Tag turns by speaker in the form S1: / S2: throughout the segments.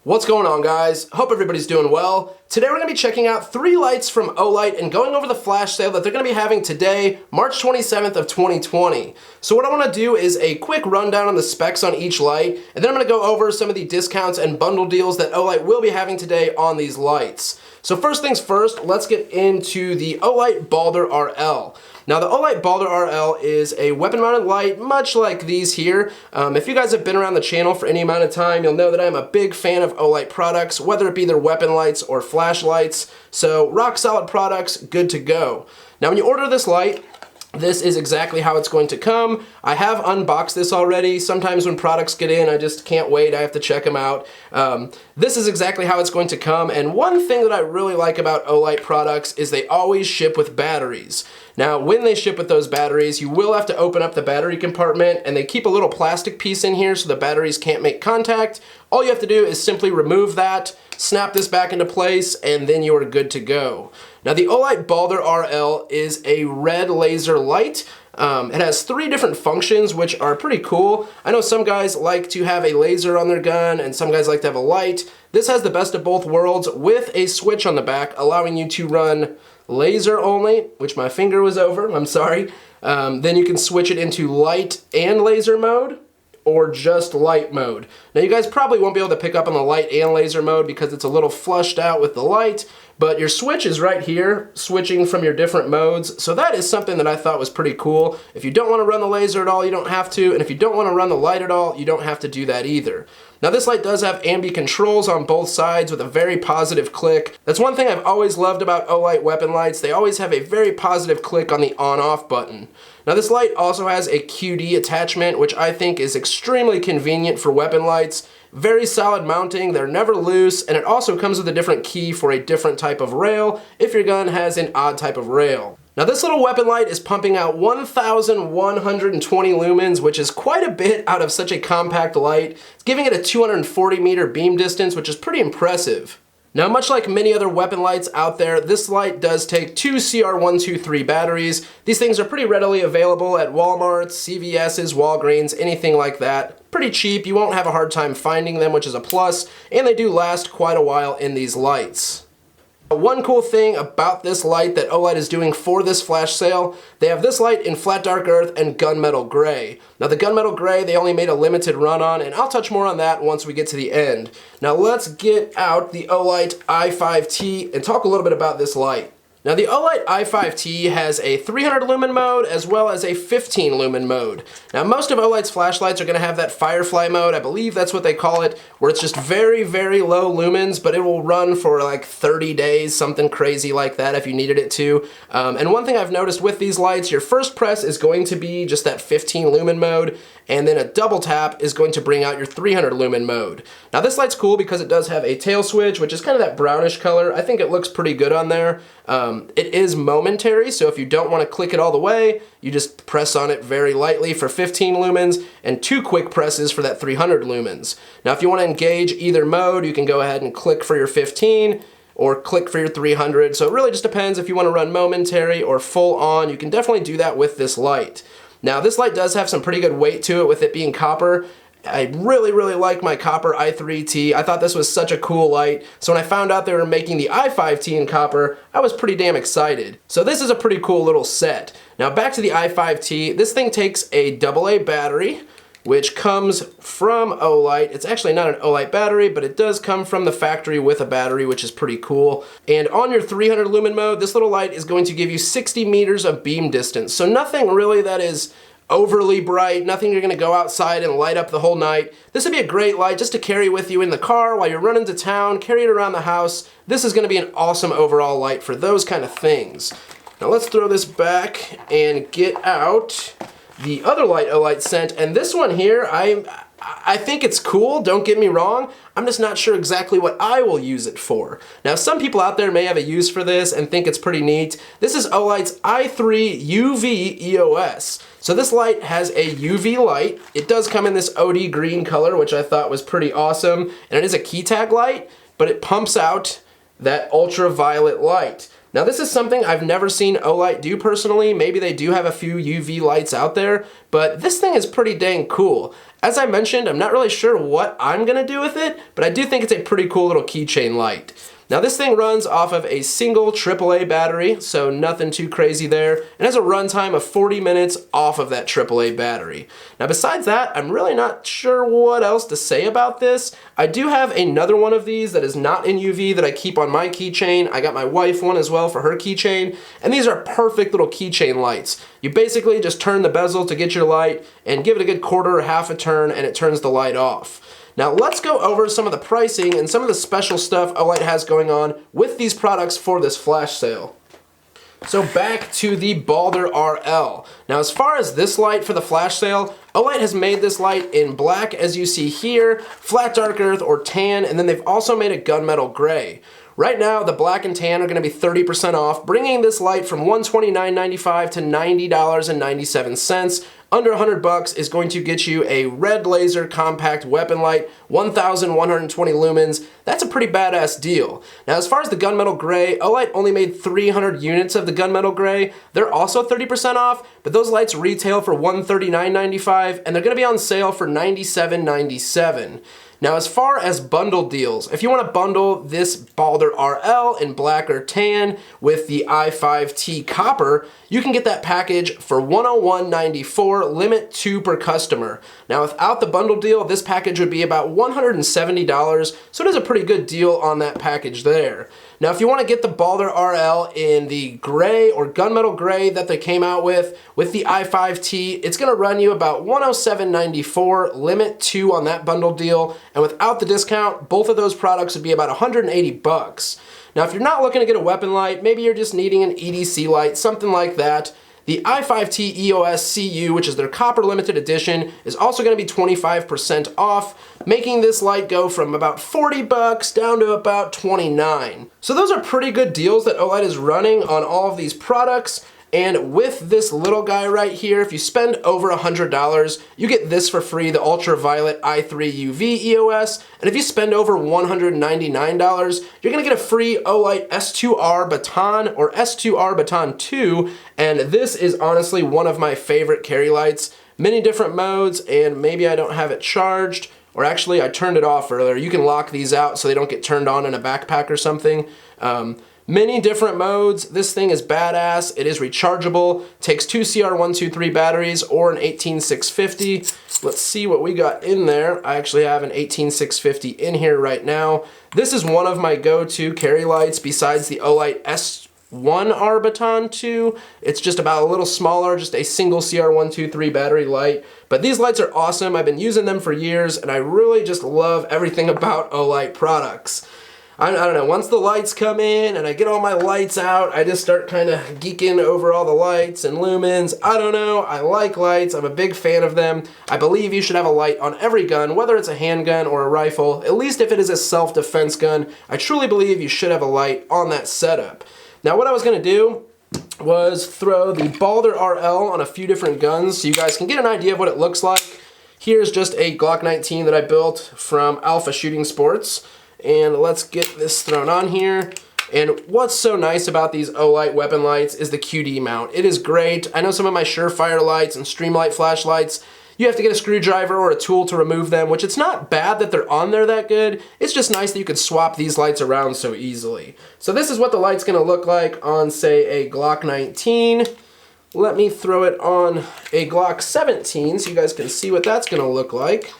S1: What's going on, guys? Hope everybody's doing well. Today we're going to be checking out 3 lights from Olight and going over the flash sale that they're going to be having today, March 27th of 2020. So what I want to do is a quick rundown on the specs on each light, and then I'm going to go over some of the discounts and bundle deals that Olight will be having today on these lights. So first things first, let's get into the Olight Balder RL. Now the Olight Balder RL is a weapon-mounted light, much like these here. If you guys have been around the channel for any amount of time, you'll know that I'm a big fan of Olight products, whether it be their weapon lights or flashlights. So rock solid products, good to go. Now when you order this light, this is exactly how it's going to come. I have unboxed this already. Sometimes when products get in, I just can't wait. I have to check them out. This is exactly how it's going to come. And one thing that I really like about Olight products is they always ship with batteries. Now, when they ship with those batteries, you will have to open up the battery compartment, and they keep a little plastic piece in here so the batteries can't make contact. All you have to do is simply remove that, snap this back into place, and then you are good to go. Now the Olight Balder RL is a red laser light. It has 3 different functions, which are pretty cool. I know some guys like to have a laser on their gun, and some guys like to have a light. This has the best of both worlds with a switch on the back, allowing you to run laser only, which my finger was over, I'm sorry. Then you can switch it into light and laser mode, or just light mode. Now you guys probably won't be able to pick up on the light and laser mode because it's a little flushed out with the light, but your switch is right here, switching from your different modes. So that is something that I thought was pretty cool. If you don't want to run the laser at all, you don't have to, and if you don't want to run the light at all, you don't have to do that either. Now this light does have ambi controls on both sides with a very positive click. That's one thing I've always loved about Olight weapon lights. They always have a very positive click on the on-off button. Now this light also has a QD attachment, which I think is extremely convenient for weapon lights. Very solid mounting, they're never loose, and it also comes with a different key for a different type of rail if your gun has an odd type of rail. Now this little weapon light is pumping out 1,120 lumens, which is quite a bit out of such a compact light. It's giving it a 240 meter beam distance, which is pretty impressive. Now, much like many other weapon lights out there, this light does take 2 CR123 batteries. These things are pretty readily available at Walmart's, CVS's, Walgreens, anything like that. Pretty cheap, you won't have a hard time finding them, which is a plus, and they do last quite a while in these lights. One cool thing about this light that Olight is doing for this flash sale, they have this light in flat dark earth and gunmetal gray. Now the gunmetal gray they only made a limited run on, and I'll touch more on that once we get to the end. Now let's get out the Olight I5T and talk a little bit about this light. Now the Olight I5T has a 300 lumen mode as well as a 15 lumen mode. Now most of Olight's flashlights are going to have that Firefly mode, I believe that's what they call it, where it's just very, very low lumens, but it will run for like 30 days, something crazy like that if you needed it to. And one thing I've noticed with these lights, your first press is going to be just that 15 lumen mode, and then a double tap is going to bring out your 300 lumen mode. Now this light's cool because it does have a tail switch, which is kind of that brownish color. I think it looks pretty good on there. It is momentary, so if you don't want to click it all the way, you just press on it very lightly for 15 lumens and 2 quick presses for that 300 lumens. Now if you want to engage either mode, you can go ahead and click for your 15 or click for your 300. So it really just depends if you want to run momentary or full on. You can definitely do that with this light. Now this light does have some pretty good weight to it with it being copper. I really, really like my copper i3T. I thought this was such a cool light. So when I found out they were making the i5T in copper, I was pretty damn excited. So this is a pretty cool little set. Now back to the i5T. This thing takes a AA battery, which comes from Olight. It's actually not an Olight battery, but it does come from the factory with a battery, which is pretty cool. And on your 300 lumen mode, this little light is going to give you 60 meters of beam distance. So nothing really that is overly bright, nothing you're gonna go outside and light up the whole night. This would be a great light just to carry with you in the car while you're running to town, carry it around the house. This is gonna be an awesome overall light for those kind of things. Now let's throw this back and get out the other light Olight sent, and this one here, I think it's cool, don't get me wrong. I'm just not sure exactly what I will use it for. Now some people out there may have a use for this and think it's pretty neat. This is Olight's i3 UV EOS. So this light has a UV light. It does come in this OD green color, which I thought was pretty awesome. And it is a key tag light, but it pumps out that ultraviolet light. Now this is something I've never seen Olight do personally. Maybe they do have a few UV lights out there, but this thing is pretty dang cool. As I mentioned, I'm not really sure what I'm gonna do with it, but I do think it's a pretty cool little keychain light. Now this thing runs off of a single AAA battery, so nothing too crazy there, and has a runtime of 40 minutes off of that AAA battery. Now besides that, I'm really not sure what else to say about this. I do have another one of these that is not in UV that I keep on my keychain. I got my wife one as well for her keychain, and these are perfect little keychain lights. You basically just turn the bezel to get your light and give it a good quarter or half a turn and it turns the light off. Now let's go over some of the pricing and some of the special stuff Olight has going on with these products for this flash sale. So back to the Balder RL. Now as far as this light for the flash sale, Olight has made this light in black as you see here, flat dark earth or tan, and then they've also made a gunmetal gray. Right now, the black and tan are going to be 30% off, bringing this light from $129.95 to $90.97. Under $100 is going to get you a red laser compact weapon light, 1,120 lumens. That's a pretty badass deal. Now, as far as the gunmetal gray, Olight only made 300 units of the gunmetal gray. They're also 30% off, but those lights retail for $139.95, and they're going to be on sale for $97.97. Now as far as bundle deals, if you want to bundle this Balder RL in black or tan with the i5T copper, you can get that package for $101.94, limit 2 per customer. Now without the bundle deal, this package would be about $170, so it is a pretty good deal on that package there. Now if you want to get the Balder RL in the gray or gunmetal gray that they came out with the i5T, it's going to run you about $107.94, limit 2 on that bundle deal. And without the discount, both of those products would be about $180. Now, if you're not looking to get a weapon light, maybe you're just needing an EDC light, something like that, the i5T EOS CU, which is their copper limited edition, is also going to be 25% off, making this light go from about $40 down to about $29. So those are pretty good deals that Olight is running on all of these products. And with this little guy right here, if you spend over $100, you get this for free, the ultraviolet i3 UV EOS. And if you spend over $199, you're gonna get a free Olight S2R baton or S2R baton 2. And this is honestly one of my favorite carry lights. Many different modes, and maybe I don't have it charged, or actually I turned it off earlier. You can lock these out so they don't get turned on in a backpack or something. Many different modes. This thing is badass. It is rechargeable. Takes 2 CR123 batteries or an 18650. Let's see what we got in there. I actually have an 18650 in here right now. This is one of my go-to carry lights besides the Olight S1R Baton 2. It's just about a little smaller, just a single CR123 battery light. But these lights are awesome. I've been using them for years, and I really just love everything about Olight products. I don't know, once the lights come in and I get all my lights out, I just start kind of geeking over all the lights and lumens. I don't know, I like lights, I'm a big fan of them. I believe you should have a light on every gun, whether it's a handgun or a rifle, at least if it is a self-defense gun. I truly believe you should have a light on that setup. Now what I was going to do was throw the Balder RL on a few different guns so you guys can get an idea of what it looks like. Here's just a Glock 19 that I built from Alpha Shooting Sports. And let's get this thrown on here. And what's so nice about these Olight weapon lights is the QD mount. It is great. I know some of my Surefire lights and Streamlight flashlights, you have to get a screwdriver or a tool to remove them, which it's not bad that they're on there that good. It's just nice that you can swap these lights around so easily. So this is what the light's gonna look like on, say, a Glock 19. Let me throw it on a Glock 17 so you guys can see what that's gonna look like.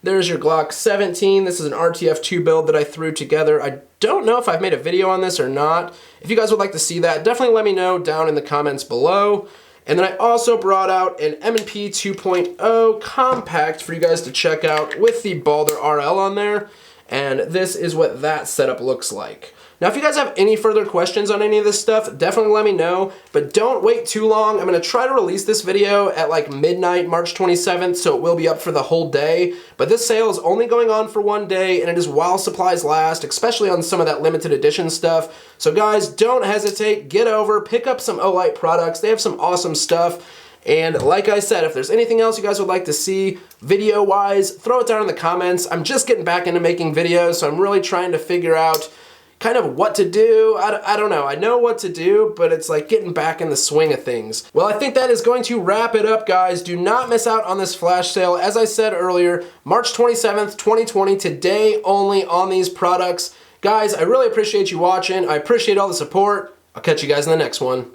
S1: There's your Glock 17. This is an RTF2 build that I threw together. I don't know if I've made a video on this or not. If you guys would like to see that, definitely let me know down in the comments below. And then I also brought out an M&P 2.0 compact for you guys to check out with the Balder RL on there. And this is what that setup looks like. Now, if you guys have any further questions on any of this stuff, definitely let me know, but don't wait too long. I'm gonna try to release this video at like midnight, March 27th, so it will be up for the whole day. But this sale is only going on for one day, and it is while supplies last, especially on some of that limited edition stuff. So guys, don't hesitate, get over, pick up some Olight products. They have some awesome stuff. And like I said, if there's anything else you guys would like to see video-wise, throw it down in the comments. I'm just getting back into making videos, so I'm really trying to figure out kind of what to do. I don't know. I know what to do, but it's like getting back in the swing of things. Well, I think that is going to wrap it up, guys. Do not miss out on this flash sale. As I said earlier, March 27th, 2020, today only on these products. Guys, I really appreciate you watching. I appreciate all the support. I'll catch you guys in the next one.